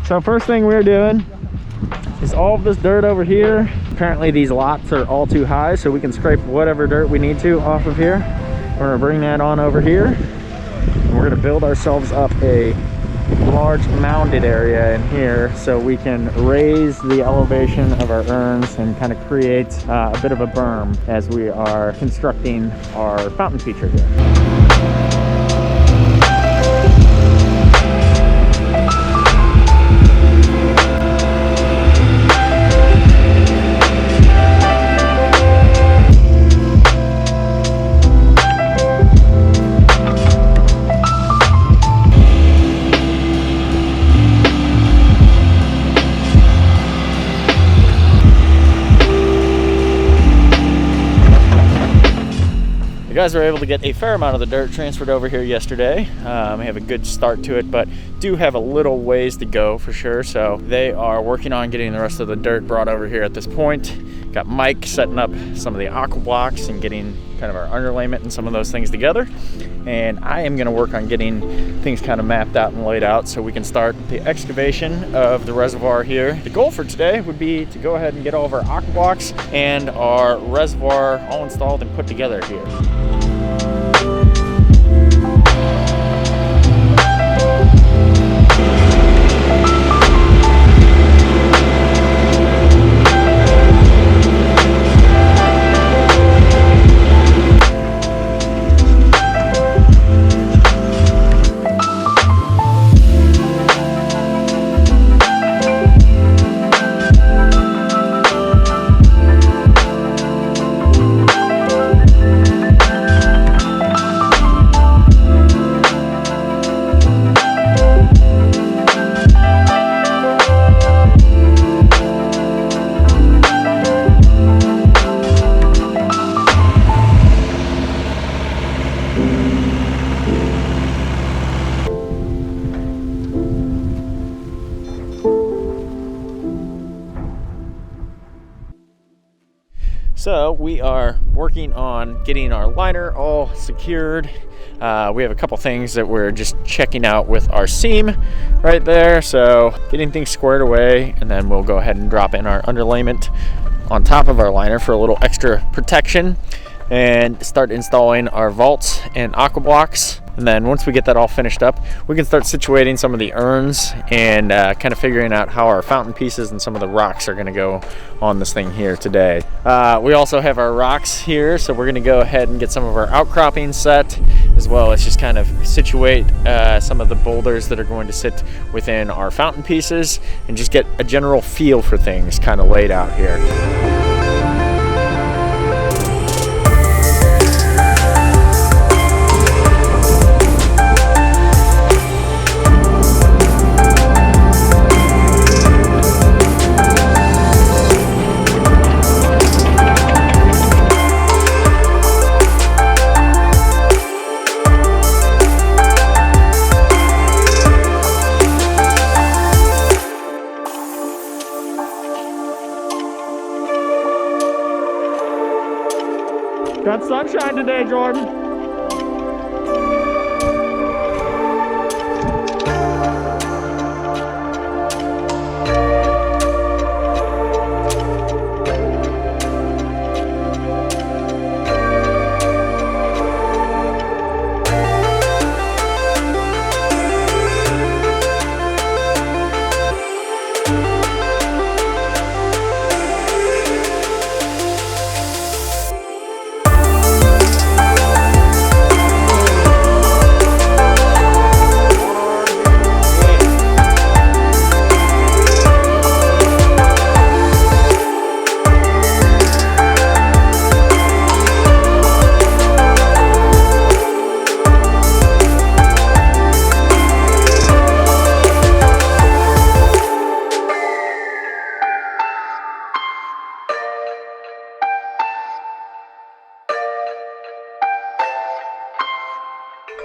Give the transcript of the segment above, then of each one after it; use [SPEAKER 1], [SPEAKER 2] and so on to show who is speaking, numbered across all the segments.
[SPEAKER 1] So first thing we're doing is all of this dirt over here. Apparently these lots are all too high, so we can scrape whatever dirt we need to off of here. We're gonna bring that on over here. And we're gonna build ourselves up a large mounded area in here so we can raise the elevation of our urns and kind of create a bit of a berm as we are constructing our fountain feature here. You guys were able to get a fair amount of the dirt transferred over here yesterday. We have a good start to it, but do have a little ways to go for sure. So they are working on getting the rest of the dirt brought over here at this point. Got Mike setting up some of the aqua blocks and getting kind of our underlayment and some of those things together. And I am gonna work on getting things kind of mapped out and laid out so we can start the excavation of the reservoir here. The goal for today would be to go ahead and get all of our aqua blocks and our reservoir all installed and put together here. So we are working on getting our liner all secured. We have a couple things that we're just checking out with our seam right there. So getting things squared away, and then we'll go ahead and drop in our underlayment on top of our liner for a little extra protection and start installing our vaults and aqua blocks. And then once we get that all finished up, we can start situating some of the urns and kind of figuring out how our fountain pieces and some of the rocks are going to go on this thing here today. We also have our rocks here, so we're going to go ahead and get some of our outcroppings set, as well as just kind of situate some of the boulders that are going to sit within our fountain pieces and just get a general feel for things kind of laid out here. Got sunshine today, Jordan.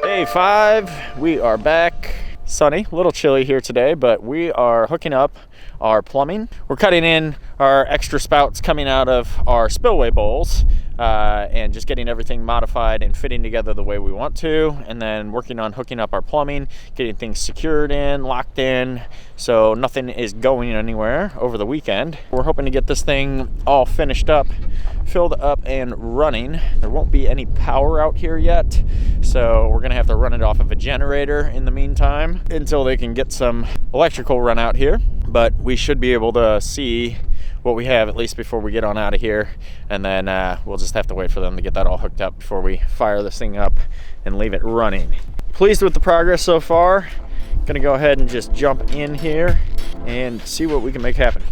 [SPEAKER 1] Day 5, we are back. Sunny, a little chilly here today, but we are hooking up our plumbing. We're cutting in our extra spouts coming out of our spillway bowls and just getting everything modified and fitting together the way we want to, and then working on hooking up our plumbing, getting things secured in, locked in, so nothing is going anywhere over the weekend. We're hoping to get this thing all finished up, filled up and running. There won't be any power out here yet, so we're gonna have to run it off of a generator in the meantime until they can get some electrical run out here. But we should be able to see what we have at least before we get on out of here, and then we'll just have to wait for them to get that all hooked up before we fire this thing up and leave it running. Pleased with the progress so far. Gonna go ahead and just jump in here and see what we can make happen.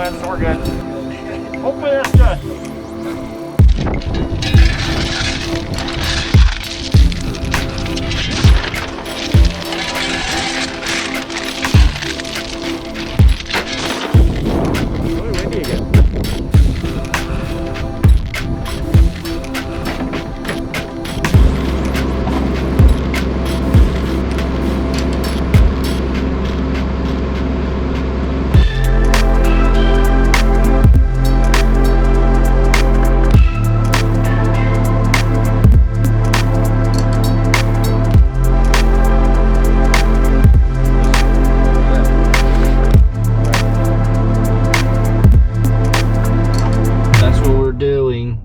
[SPEAKER 1] So we're good. Hopefully that's good. Really windy again.
[SPEAKER 2] Doing.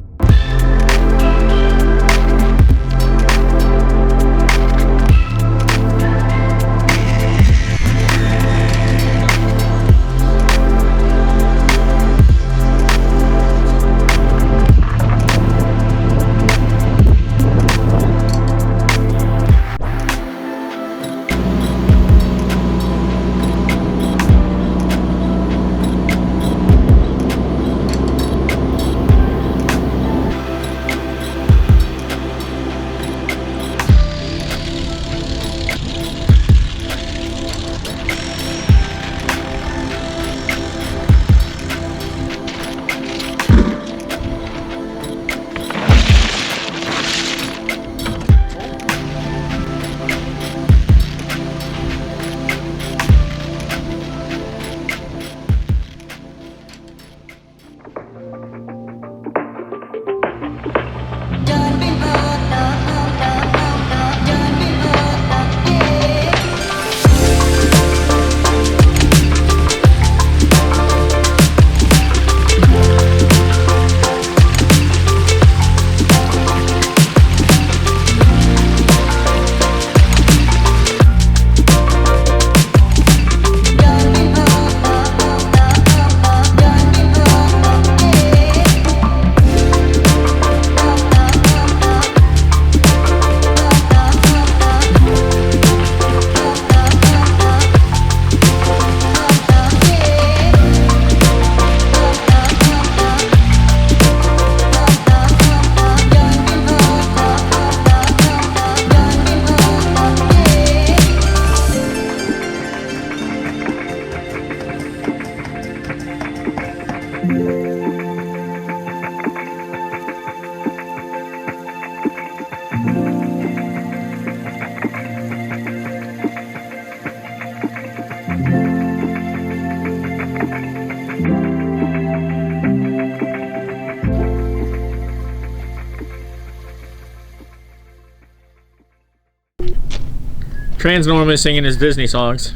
[SPEAKER 1] Tran's normally singing his Disney songs.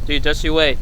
[SPEAKER 2] Dude, just you wait.